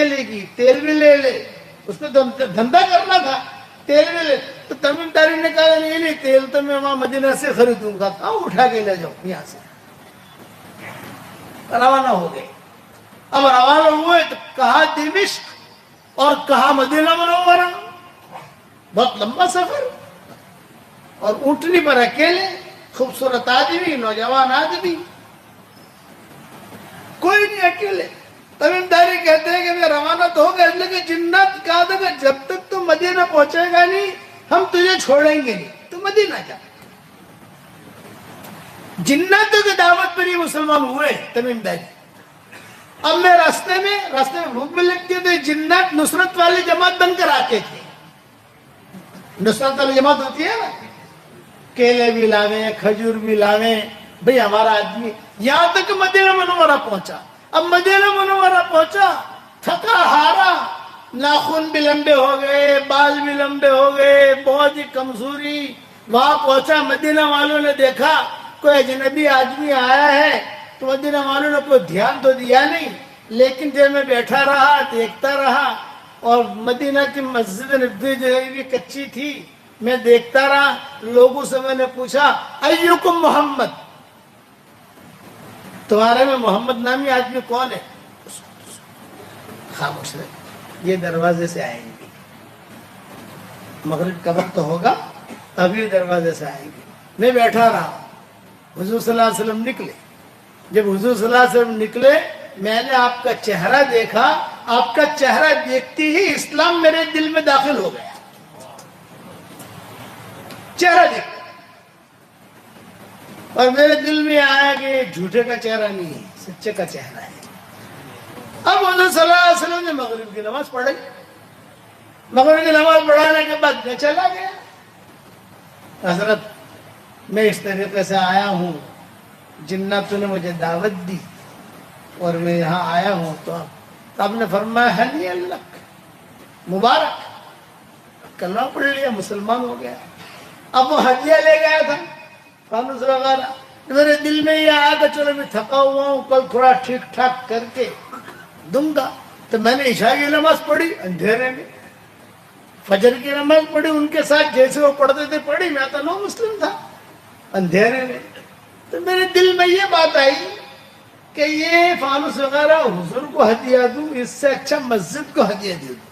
کیلے کی، تیل بھی لے لے، اس نے دھندا کرنا تھا، تیل بھی لے۔ تو تمیم داری نے کہا نہیں تیل تو میں وہاں مدینہ سے خریدوں گا، کہاں اٹھا کے لے جاؤ یہاں سے۔ روانہ ہو گئے۔ اب روانہ ہوئے تو کہاں دمشق اور کہاں مدینہ منورہ، بہت لمبا سفر، اور اونٹنی پر اکیلے، خوبصورت آدمی، نوجوان آدمی، کوئی نہیں، اکیلے۔ تمیم داری کہتے ہیں کہ میں روانہ تو ہو گیا، لیکن جنات کہا تھا کہ جب تک تو مدینہ پہنچے گا نہیں ہم تجھے چھوڑیں گے نہیں، تو مدینہ جا۔ جناتوں کی دعوت پر ہی مسلمان ہوئے تمیم داری۔ اب میں راستے میں بھوک بھی لگتی تھی، جنات نصرت والی جماعت بن کر آتے تھے۔ نصرت والی جماعت ہوتی ہے نا، کیلے بھی لاویں، کھجور بھی لاویں، بھئی ہمارا آدمی، یہاں تک مدینہ منورہ پہنچا۔ اب مدینہ منورہ پہنچا، تھکا ہارا، ناخن بھی لمبے ہو گئے، بال بھی لمبے ہو گئے، بہت ہی کمزوری۔ وہاں پہنچا، مدینہ والوں نے دیکھا کوئی اجنبی آدمی آیا ہے، تو مدینہ والوں نے کوئی دھیان تو دیا نہیں، لیکن جب میں بیٹھا رہا دیکھتا رہا، اور مدینہ کی مسجد نبوی جو ہے بھی کچی تھی، میں دیکھتا رہا۔ لوگوں سے میں نے پوچھا ایکم محمد، تمہارے میں محمد نامی آدمی کون ہے؟ خاموش رہے، یہ دروازے سے آئیں گے، مغرب کا وقت ہوگا ابھی دروازے سے آئیں گے۔ میں بیٹھا رہا، حضور صلی اللہ علیہ وسلم نکلے۔ جب حضور صلی اللہ علیہ وسلم نکلے، میں نے آپ کا چہرہ دیکھا، آپ کا چہرہ دیکھتی ہی اسلام میرے دل میں داخل ہو گیا۔ چہرہ دیکھ، اور میرے دل میں آیا کہ یہ جھوٹے کا چہرہ نہیں ہے، سچے کا چہرہ ہے۔ اب حضور صلی اللہ علیہ وسلم نے مغرب کی نماز پڑھی۔ مغرب کی نماز پڑھانے کے بعد میں چلا گیا۔ حضرت میں اس طریقے سے آیا ہوں، جناتوں نے مجھے دعوت دی اور میں یہاں آیا ہوں، تو آپ نے فرمایا ہنی اللہ، مبارک، کلمہ پڑھ لیا، مسلمان ہو گیا۔ اب وہ ہدیہ لے گیا تھا، فانوس وغیرہ، میرے دل میں یہ آیا کہ چلو میں تھکا ہوا ہوں، کل تھوڑا ٹھیک ٹھاک کر کے دوں گا۔ تو میں نے عشاء کی نماز پڑھی اندھیرے میں، فجر کی نماز پڑھی ان کے ساتھ جیسے وہ پڑھتے تھے پڑھی، میں تو نو مسلم تھا، اندھیرے میں۔ تو میرے دل میں یہ بات آئی کہ یہ فانوس وغیرہ حضور کو ہدیہ دوں، اس سے اچھا مسجد کو ہدیہ دے دوں۔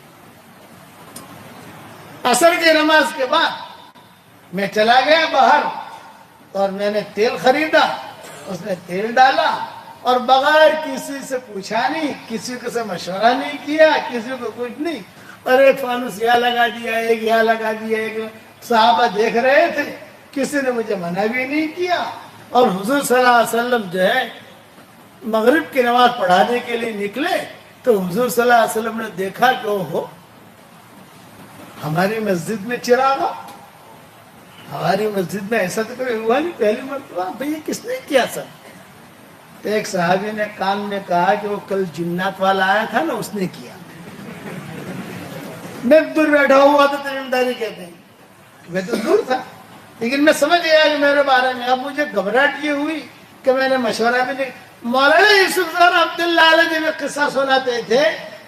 عصر کی نماز کے بعد میں چلا گیا باہر، اور میں نے تیل خریدا، اس نے تیل ڈالا، اور بغیر کسی سے پوچھا نہیں، کسی کو سے مشورہ نہیں کیا، کسی کو کچھ نہیں، اور ایک فانوس یہاں لگا دیا، ایک یہاں لگا دیا، ایک صحابہ دیکھ رہے تھے، کسی نے مجھے منع بھی نہیں کیا۔ اور حضور صلی اللہ علیہ وسلم جو ہے مغرب کی نماز پڑھانے کے لیے نکلے، تو حضور صلی اللہ علیہ وسلم نے دیکھا کہ اوہو، ہماری مسجد میں چراغا، ہماری مسجد میں ایسا تو کوئی ہوا نہیں، پہلی مرتبہ، بھئی یہ کس نے کیا سر؟ تو ایک صحابی نے کان میں کہا کہ وہ کل جنات والا آیا تھا نا، اس نے کیا۔ میں دور بیٹھا ہوا تو تمیم داری کہتے ہیں، میں تو دور تھا، لیکن میں سمجھ گیا کہ میرے بارے میں۔ اب مجھے گھبراہٹ یہ ہوئی کہ میں نے مشورہ بھی نہیں۔ مولانا یوسف خان عبداللہ علیہ جب قصہ سناتے تھے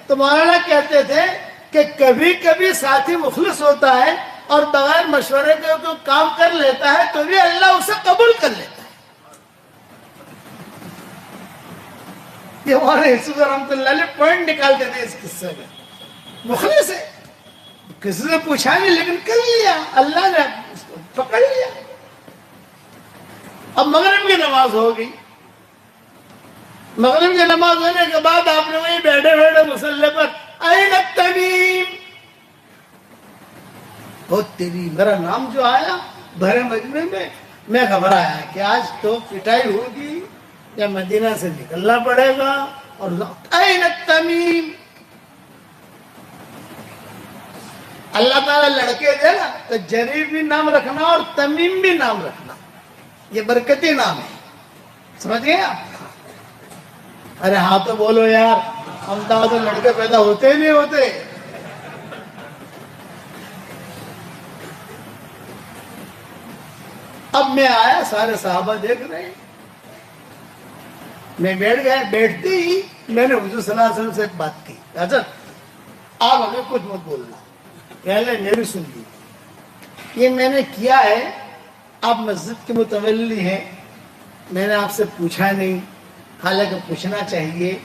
تو مولانا کہتے تھے کہ کبھی کبھی ساتھی مخلص ہوتا ہے اور بغیر مشورے کے تو کام کر لیتا ہے تو بھی اللہ اسے قبول کر لیتا ہے۔ یہ مولانا یوسف رحمۃ اللہ علیہ پوائنٹ نکالتے تھے اس قصے میں۔ مخلص ہے، کسی سے پوچھا نہیں لیکن کر لیا، اللہ نے اس کو پکڑ لیا۔ اب مغرب کی نماز ہو گئی، مغرب کی نماز ہونے کے بعد آپ نے وہیں بیٹھے بیٹھے مصلی پر این التمیم، بہت تیری میرا نام جو آیا بھرے مجمع میں گھبرایا کہ آج تو پٹائی ہوگی یا مدینہ سے نکلنا پڑے گا۔ اور این التمیم، اللہ تعالیٰ لڑکے دے نا تو جری بھی نام رکھنا اور تمیم بھی نام رکھنا، یہ برکتی نام ہے، سمجھ گئے آپ؟ ارے ہاں تو بولو یار، ہم تو لڑکے پیدا ہوتے نہیں ہوتے۔ اب میں آیا، سارے صحابہ دیکھ رہے ہیں، میں بیٹھ گیا، بیٹھتے ہی میں نے حضور صلی اللہ علیہ وسلم سے ایک بات کی، حضرت آپ ہمیں کچھ مت بولنا، پہلے میری سن لی، یہ میں نے کیا ہے، آپ مسجد کے متولی ہیں، میں نے آپ سے پوچھا نہیں، حالانکہ پوچھنا چاہیے،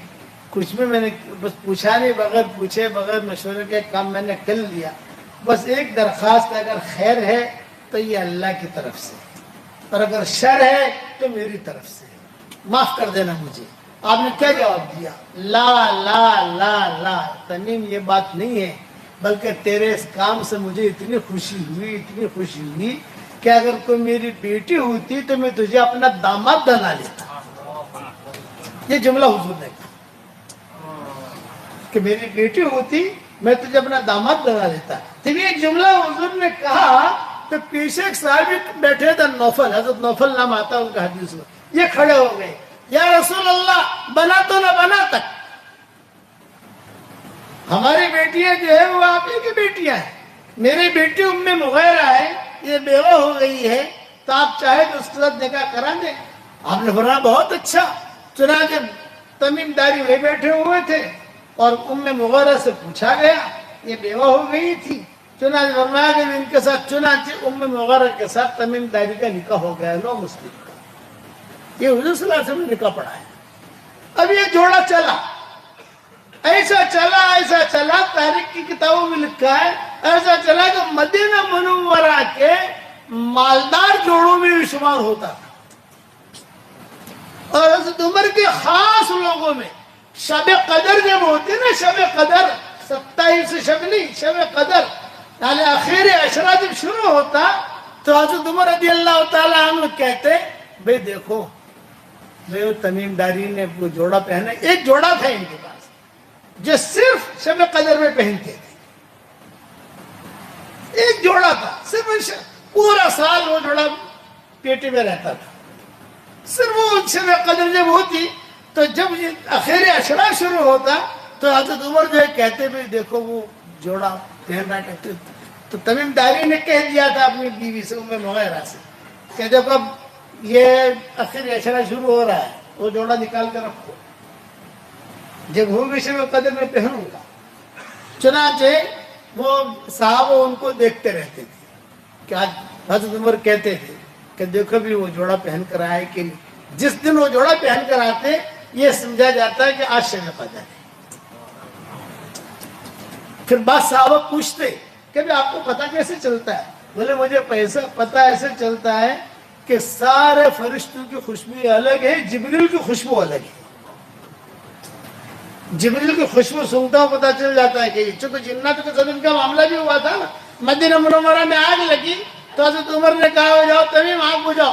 کچھ بھی میں نے بس پوچھا نہیں، بغیر پوچھے بغیر مشورے کے کام میں نے کر لیا، بس ایک درخواست، اگر خیر ہے تو یہ اللہ کی طرف سے، اور اگر شر ہے تو میری طرف سے، معاف کر دینا مجھے۔ آپ نے کیا جواب دیا؟ لا لا لا لا تمیم، یہ بات نہیں ہے، بلکہ تیرے اس کام سے مجھے اتنی خوشی ہوئی کہ اگر کوئی میری بیٹی ہوتی تو میں تجھے اپنا داماد بنا لیتا۔ یہ جملہ حضور نے کہا کہ میری بیٹی ہوتی میں تجھے اپنا داماد بنا لیتا۔ جب یہ جملہ حضور نے کہا تو پیچھے ایک صحابی بیٹھے تھے، نوفل، حضرت نوفل نام آتا ہے ان کا حدیث میں، یہ کھڑے ہو گئے، یا رسول اللہ بنا تو نہ بنا تک، ہماری بیٹیاں جو ہے وہ آپ ہی کی بیٹیاں ہیں، میری بیٹی ام مغیرہ ہے، یہ بیوہ ہو گئی ہے، تو آپ چاہے تو اس کے ساتھ نکاح کرا دیں۔ آپ نے فرمایا بہت اچھا۔ چنانچہ تمیم داری وہی بیٹھے ہوئے تھے اور ام مغیرہ سے پوچھا گیا، یہ بیوہ ہو گئی تھی، چنانچہ فرمایا کہ ان کے ساتھ، چنانچہ ام مغیرہ کے ساتھ تمیم داری کا نکاح ہو گیا، نو مسلم کا۔ یہ حضور صلی اللہ علیہ وسلم نے نکاح پڑھا ہے۔ اب یہ جوڑا چلا، ایسا چلا، تاریخ کی کتابوں میں لکھا ہے، ایسا چلا کہ مدینہ منورہ کے مالدار جوڑوں میں بھی شمار ہوتا تھا، اور حضرت عمر کے خاص لوگوں میں شب قدر جب ہوتی نا، شب قدر 27 شب نہیں، شب قدر یعنی آخر عشرہ جب شروع ہوتا تو حضرت عمر رضی اللہ تعالیٰ عنہ کہتے بھئی دیکھو بھئی وہ تمیم داری نے وہ جوڑا پہنا، ایک جوڑا تھا ان کے پاس جو صرف شب قدر میں پہنتے تھے، ایک جوڑا تھا، صرف پورا سال وہ جوڑا پیٹی میں رہتا تھا، صرف وہ شب قدر جب ہوتی تو جب آخر عشرہ شروع ہوتا تو حضرت عمر جو ہے کہتے بھی دیکھو وہ جوڑا پہننا کہتے، تو تمیم داری نے کہہ دیا تھا اپنی بیوی سے، ام مغیرہ سے، کہ جب اب یہ آخر عشرہ شروع ہو رہا ہے وہ جوڑا نکال کر رکھو، جب ہوگی شب قدر میں پہنوں گا۔ چنانچہ وہ صحابہ ان کو دیکھتے رہتے تھے کہ آج حضرت عمر کہتے تھے کہ دیکھو بھی وہ جوڑا پہن کر آئے کہ نہیں، جس دن وہ جوڑا پہن کر آتے یہ سمجھا جاتا ہے کہ آج شب قدر ہے۔ پھر بعض صحابہ پوچھتے کہ بھی آپ کو پتہ کیسے چلتا ہے؟ بولے مجھے پتہ ایسے چلتا ہے کہ سارے فرشتوں کی خوشبو الگ ہے، جبریل کی خوشبو الگ ہے، جبریل کی خوشبو سنگتا ہوں پتہ چل جاتا ہے کہ چونکہ جنات کے صدم کا معاملہ بھی ہوا تھا نا، مدینہ منورہ میں آگ لگی تو حضرت عمر نے کہا ہو جاؤ تمیم آگ بجھاؤ،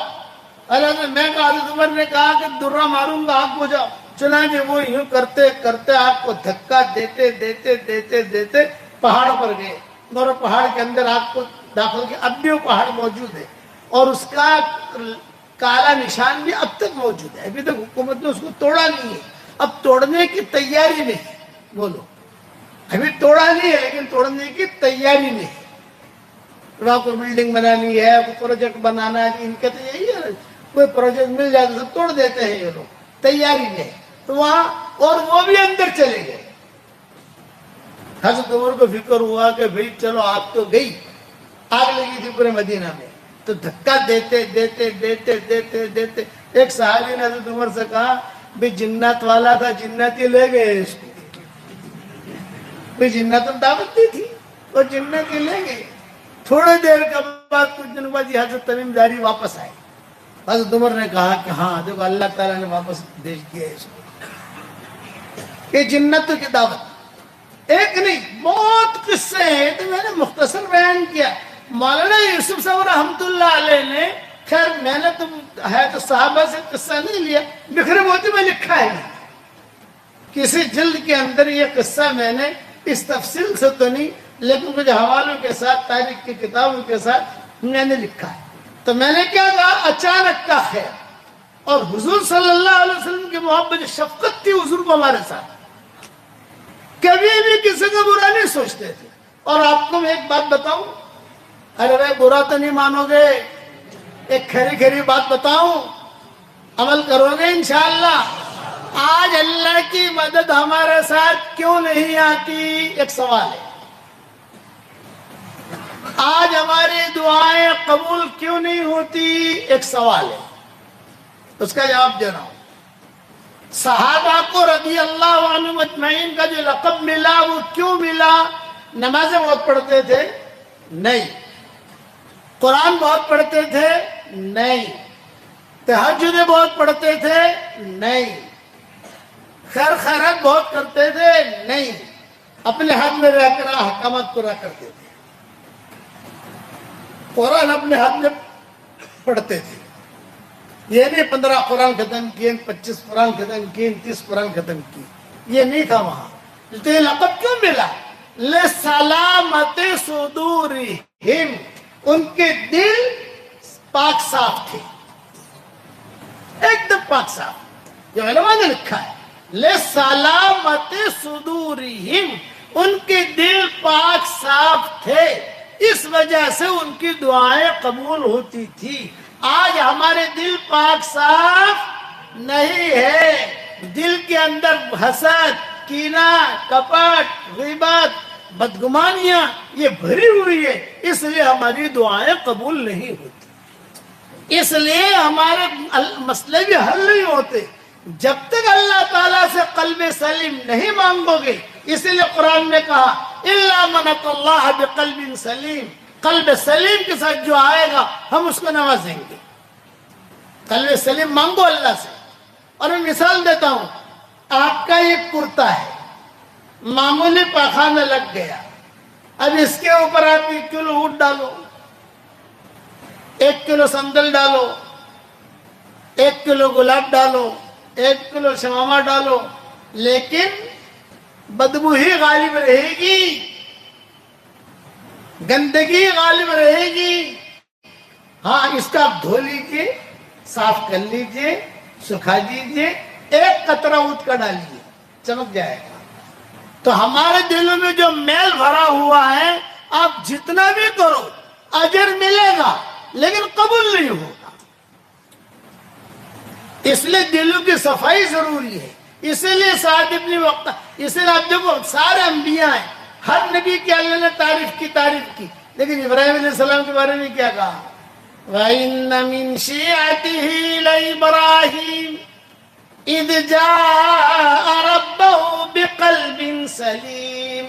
میں کہا حضرت عمر نے کہا کہ درہ ماروں گا آگ بجھاؤ، چنانچہ وہ یوں کرتے کرتے آگ کو دھکا دیتے دیتے دیتے دیتے پہاڑ پر گئے، اور پہاڑ کے اندر آگ کو داخل کیا، اب بھی وہ پہاڑ موجود ہے اور اس کا کالا نشان بھی اب تک موجود ہے، ابھی تک حکومت نے اس کو توڑا نہیں ہے، اب توڑنے کی تیاری نہیں، بولو ابھی توڑا نہیں ہے لیکن توڑنے کی تیاری نہیں، وہاں کوئی بلڈنگ بنانی ہے، کوئی پروجیکٹ بنانا ہے، ان کا تو یہی ہے، کوئی پروجیکٹ مل جائے تو توڑ دیتے ہیں یہ لوگ، تیاری نہیں تو وہاں، اور وہ بھی اندر چلے گئے۔ حضرت عمر کو فکر ہوا کہ بھئی چلو آگ تو گئی، آگ لگی تھی پورے مدینہ میں، تو دھکا دیتے دیتے دیتے دیتے دیتے ایک صحابی نے حضرت عمر سے کہا بھی جنات والا تھا، جنات ہی لے گئے اس کو، بھی جنات دعوت دی تھی اور جنات ہی لے گئے۔ تھوڑے دیر کے بعد کچھ دن بعد یہ حضرت تمیم داری واپس آئے، حضرت عمر نے کہا کہ ہاں دیکھو اللہ تعالیٰ نے واپس بھیج دیا اس کو، یہ جنتوں کی دعوت، ایک نہیں بہت قصے ہیں، تو میں نے مختصر بیان کیا۔ مولانا یوسف صاحب رحمۃ اللہ علیہ نے، خیر میں نے تو ہے تو صحابہ سے قصہ نہیں لیا، بکھرے موتی میں لکھا ہے کسی جلد کے اندر یہ قصہ، میں نے اس تفصیل سے تو نہیں لیکن کچھ حوالوں کے ساتھ، تاریخ کی کتابوں کے ساتھ میں نے لکھا ہے۔ تو میں نے کیا کہا، اچانک کا خیر، اور حضور صلی اللہ علیہ وسلم کی محبت شفقت تھی حضور کو ہمارے ساتھ، کبھی بھی کسی کا برا نہیں سوچتے تھے۔ اور آپ کو میں ایک بات بتاؤں، ارے بھائی برا تو نہیں مانو گے، ایک کھری کھری بات بتاؤں، عمل کرو گے انشاءاللہ، آج اللہ کی مدد ہمارے ساتھ کیوں نہیں آتی؟ ایک سوال ہے. آج ہماری دعائیں قبول کیوں نہیں ہوتی؟ ایک سوال ہے. اس کا جواب دے رہا ہوں. صحابہ کو رضی اللہ عنہ مجمعین کا جو لقب ملا وہ کیوں ملا؟ نمازیں بہت پڑھتے تھے؟ نہیں. قرآن بہت پڑھتے تھے؟ نہیں. تہجدیں بہت پڑھتے تھے؟ نہیں. خیر خیرات بہت کرتے تھے؟ نہیں. اپنے حد میں رہ کر احکامات پورا کرتے تھے. قرآن اپنے حد میں پڑھتے تھے. یہ نہیں 15 قرآن ختم کیے، 25 قرآن ختم کیے، 30 قرآن ختم کیے، یہ نہیں تھا وہاں. تو یہ لقب کیوں ملا؟ لسلامت صدورہم، ان کے دل پاک صاف تھے، ایک دم پاک صاف. جو علماء نے لکھا ہے لسلامت صدورہم، ان کے دل پاک صاف تھے، اس وجہ سے ان کی دعائیں قبول ہوتی تھی. آج ہمارے دل پاک صاف نہیں ہے، دل کے اندر حسد، کینہ، کپٹ، غیبت، بدگمانیاں یہ بھری ہوئی ہے، اس لیے ہماری دعائیں قبول نہیں ہوتی. اس لیے ہمارے مسئلے بھی حل نہیں ہوتے جب تک اللہ تعالیٰ سے قلب سلیم نہیں مانگو گے. اسی لیے قرآن نے کہا اِلَّا مَنْ أَتَى اللَّهَ بِقَلْبٍ سلیم، قلب سلیم کے ساتھ جو آئے گا ہم اس کو نوازیں گے. قلب سلیم مانگو اللہ سے. اور میں مثال دیتا ہوں، آپ کا ایک کرتا ہے، معمولی پاخانہ لگ گیا، اب اس کے اوپر آپ 1 کلو اونٹ ڈالو، 1 کلو سندل ڈالو، 1 کلو گلاب ڈالو، 1 کلو شمامہ ڈالو، لیکن بدبو ہی غالب رہے گی، گندگی غالب رہے گی. ہاں اس کا آپ دھو لیجئے، صاف کر لیجئے، سکھا دیجئے، 1 قطرہ اونٹ کا ڈالیے، چمک جائے گا. تو ہمارے دلوں میں جو میل بھرا ہوا ہے، آپ جتنا بھی کرو اجر ملے گا لیکن قبول نہیں ہوگا. اس لیے دلوں کی صفائی ضروری ہے. اسی لیے سعد ابن وقت، اسی لیے آپ دیکھو سارے انبیاء ہیں، ہر نبی کی اللہ نے تعریف کی، لیکن ابراہیم علیہ السلام کے بارے میں کیا کہا؟ وَإِنَّ مِن شِيعَتِهِ لَإِبْرَاهِيمَ إِذْ جَاءَ رَبَّهُ بِقَلْبٍ سَلِيمٍ.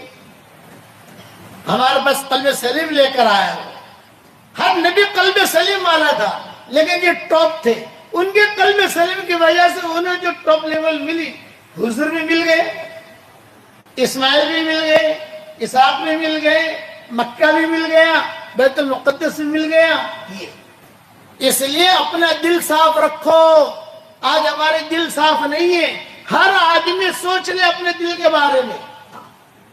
ہمارے پاس قلب سلیم لے کر آیا. ہر نبی قلب سلیم والا تھا، لیکن یہ ٹاپ تھے. ان کے قلب سلیم کی وجہ سے انہیں جو ٹاپ لیول ملی، حضر بھی مل گئے، اسماعیل بھی مل گئے، اسحاق بھی مل گئے، مکہ بھی مل گیا، بیت المقدس بھی مل گیا. اس لیے اپنا دل صاف رکھو. آج ہمارے دل صاف نہیں ہے. ہر آدمی سوچ لے اپنے دل کے بارے میں.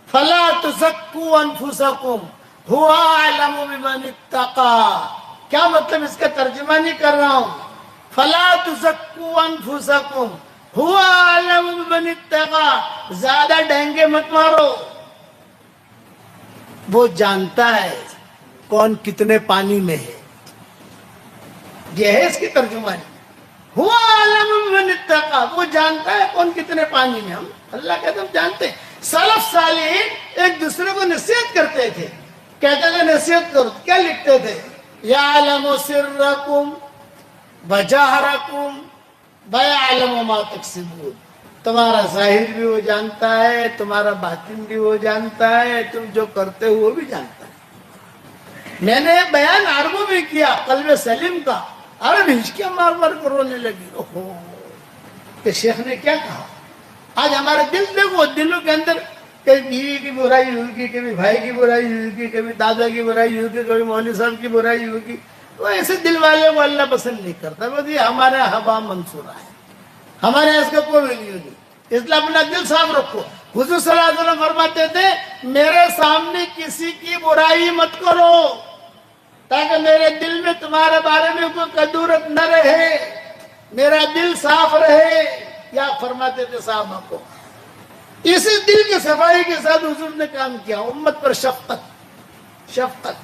فَلَا تُزَكُّوا أَنفُسَكُمْ هُوَ أَعْلَمُ بِمَنِ اتَّقَىٰ. کیا مطلب؟ اس کا ترجمہ نہیں کر رہا ہوں. فَلَا تُزَكُّوا أَنفُسَكُمْ هُوَ أَعْلَمُ بِمَنِ اتَّقَىٰ. زیادہ ڈینگے مت مارو، وہ جانتا ہے کون کتنے پانی میں ہے. یہ ہے اس کی ترجمانی. هُوَ أَعْلَمُ بِمَنِ اتَّقَىٰ، وہ جانتا ہے کون کتنے پانی میں. ہم اللہ کے ہم جانتے ہیں. سلف صالحین ایک دوسرے کو نصیحت کرتے تھے، کہتے تھے نصیحت کرو. کیا لکھتے تھے؟ یعلم سرکم وجہرکم ویعلم ما تکسبون. تمہارا ظاہر بھی وہ جانتا ہے، تمہارا باطن بھی وہ جانتا ہے، تم جو کرتے ہو وہ بھی جانتا ہے. میں نے بیان عربوں میں کیا قلب سلیم کا، عرب ہچکیاں مار مار کر رونے لگی. اوہو کہ شیخ نے کیا کہا. آج ہمارے دل دیکھو، دلوں کے اندر کبھی بیوی کی برائی ہوگی، کبھی بھائی کی برائی ہوگی، کبھی دادا کی برائی ہوگی، کبھی مولوی صاحب کی برائی ہوگی. تو ایسے دل والے کو اللہ پسند نہیں کرتا. بس یہ ہمارے ہوا منصورہ ہے، ہمارے اس کا کوئی ویلیو نہیں. اس لیے اپنا دل صاف رکھو. حضور صلی اللہ علیہ وسلم فرماتے تھے میرے سامنے کسی کی برائی مت کرو تاکہ میرے دل میں تمہارے بارے میں کوئی کدورت نہ رہے، میرا دل صاف رہے. کیا فرماتے تھے صحابہ کو؟ اسی دل کی صفائی کے ساتھ حضور نے کام کیا. امت پر شفقت.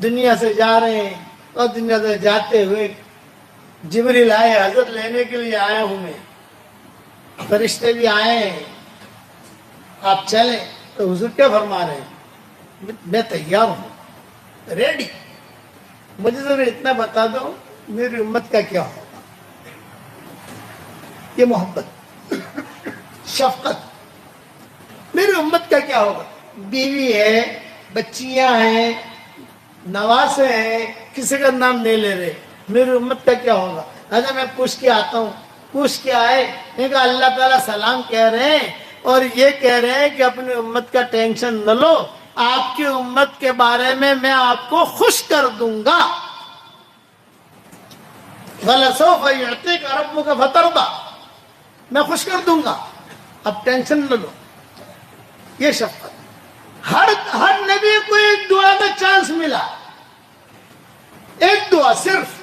دنیا سے جا رہے ہیں اور دنیا سے جاتے ہوئے جبریل آئے، حضرت لینے کے لیے آیا ہوں میں. فرشتے بھی آئے ہیں، آپ چلیں، تو حضور کیا فرما رہے ہیں؟ میں تیار ہوں، ریڈی، مجھے ذرا اتنا بتا دو میری امت کا کیا ہوگا۔ یہ محبت، شفقت، میری امت کا کیا ہوگا؟ بیوی ہے، بچیاں ہیں، نواسے ہیں، کسی کا نام نہیں لے رہے، میری امت کا کیا ہوگا؟ اچھا میں پوچھ کے آتا ہوں، پوچھ کے آئے، میں کہا اللہ تعالیٰ سلام کہہ رہے ہیں اور یہ کہہ رہے ہیں کہ اپنی امت کا ٹینشن نہ لو، آپ کی امت کے بارے میں آپ کو خوش کر دوں گا۔ وَلَسَوْفَ يُعْطِيكَ رَبُّكَ فَتَرْضَىٰ، میں خوش کر دوں گا، اب ٹینشن نہ لو۔ یہ شفقت، ہر نبی کو ایک دعا کا چانس ملا، ایک دعا صرف،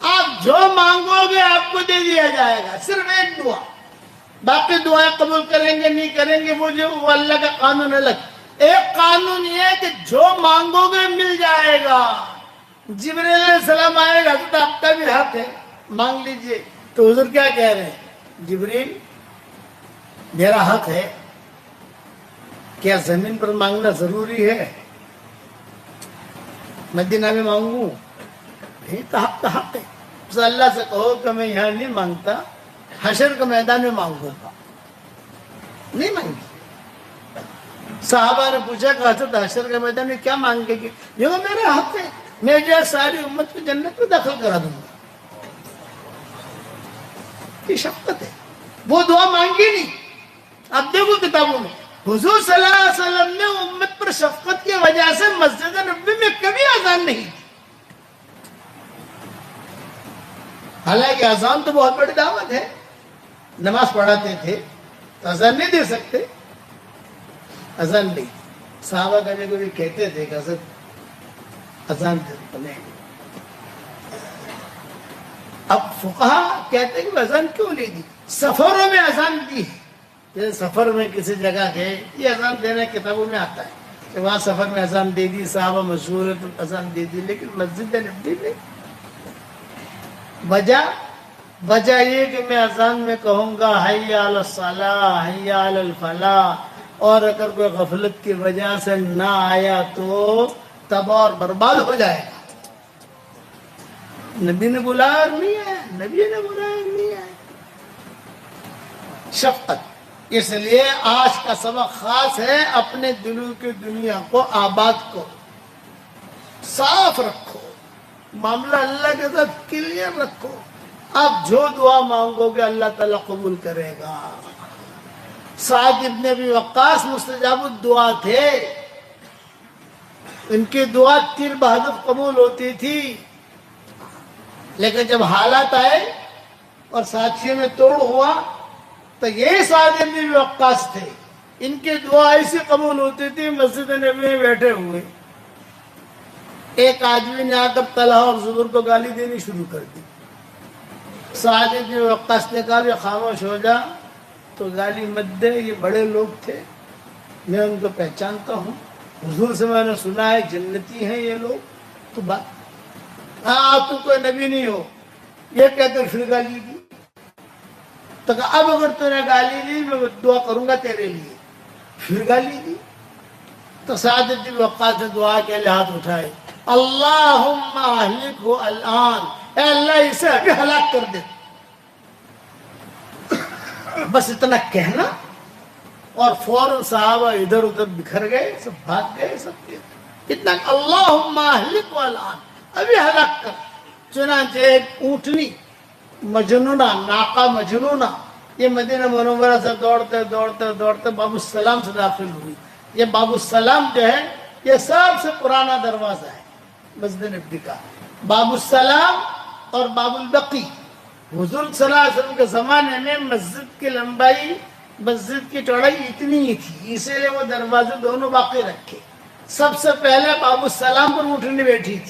آپ جو مانگو گے آپ کو دے دیا جائے گا، صرف ایک دعا، باقی دعائیں قبول کریں گے نہیں کریں گے وہ اللہ کا قانون الگ۔ ایک قانون یہ ہے کہ جو مانگو گے مل جائے گا۔ جبریل علیہ السلام آئے گا، حضرت آپ کا بھی حق ہے، مانگ لیجئے، تو حضور کیا کہہ رہے ہیں؟ جبریل میرا حق ہے، کیا زمین پر مانگنا ضروری ہے؟ مدینہ میں مانگوں؟ نہیں، تو حق کا حق ہے، تو اللہ سے کہو کہ میں یہاں نہیں مانگتا، حشر کے میدان میں مانگوں گا، نہیں مانگی۔ صحابہ نے پوچھا کہ حضرت حشر کے میدان میں کیا مانگے گی؟ یہ وہ میرا حق ہے، میں جو ساری امت کو جنت میں داخل کرا دوں گا۔ یہ شفقت ہے، وہ دعا مانگی نہیں۔ اب دیکھو کتابوں میں حضور صلی اللہ علیہ وسلم نے امت پر شفقت کی وجہ سے مسجد نبوی میں کبھی اذان نہیں دی۔ حالانکہ اذان تو بہت بڑی دعوت ہے، نماز پڑھاتے تھے تو اذان نہیں دے سکتے، اذان نہیں۔ صحابہ کبھی کبھی کہتے تھے کہ حضرت اذان دے نہیں۔ اب فقہا کہتے ہیں کہ اذان کیوں نہیں دی؟ سفروں میں اذان دی ہے، جیسے سفر میں کسی جگہ گئے، یہ اذان دینا کتابوں میں آتا ہے کہ وہاں سفر میں اذان دے دی، صحابہ مشہور ہے تو اذان دے دی، لیکن مسجد نبوی میں وجہ یہ کہ میں اذان میں کہوں گا حی علی الصلاۃ حی علی الفلاح، اور اگر کوئی غفلت کی وجہ سے نہ آیا تو تباہ اور برباد ہو جائے گا۔ نبی نے بلایا اور نہیں آیا، نبی نے بلایا اور نہیں آیا۔ شفقت، اس لیے آج کا سبق خاص ہے، اپنے دلوں کی دنیا کو آباد کو صاف رکھو، معاملہ اللہ کے ساتھ کلیئر رکھو، آپ جو دعا مانگو گے اللہ تعالیٰ قبول کرے گا۔ سعد ابن ابی وقاص مستجاب الدعا تھے، ان کی دعا تیر بہادر قبول ہوتی تھی، لیکن جب حالات آئے اور ساتھیوں میں توڑ ہوا تو یہ سعد ابن ابی وقاص تھے، ان کی دعا ایسی قبول ہوتی تھی، مسجد نبوی میں بیٹھے ہوئے ایک آدمی نے آ کر طلحہ اور زبیر کو گالی دینی شروع کر دی۔ سعد ابن وقاص نے کہا کہ خاموش ہو جا، تو گالی مت دے، یہ بڑے لوگ تھے، میں ان کو پہچانتا ہوں، حضور سے میں نے سنا ہے جنتی ہیں یہ لوگ، تو بات تو کوئی نبی نہیں ہو، یہ کہتے پھر گالی دی۔ تو کہا اب اگر تو نے گالی دی میں دعا کروں گا تیرے لیے، پھر گالی دی۔ تو سعد بن وقاص نے دعا کے لیے ہاتھ اٹھائے، اللہم اہلکہ الان، اے اللہ اسے ابھی ہلاک کر دے۔ بس اتنا کہنا اور فوراً صحابہ ادھر ادھر بکھر گئے، سب بھاگ گئے، سب اتنا اللہم اہلکہ الان، ابھی ہلاک کر۔ چنانچہ ایک اونٹنی مجنونہ، ناقہ مجنونہ، یہ مدینہ منورہ سے دوڑتے دوڑتے دوڑتے باب السلام سے داخل ہوئی۔ یہ باب السلام جو ہے یہ سب سے پرانا دروازہ ہے مسجد نبوی کا، باب السلام اور باب البقی۔ حضور صلی اللہ علیہ وسلم کے زمانے میں مسجد کی لمبائی، مسجد کی چوڑائی اتنی ہی تھی، اسی لیے وہ دروازے دونوں باقی رکھے۔ سب سے پہلے باب السلام پر اونٹنی بیٹھی تھی۔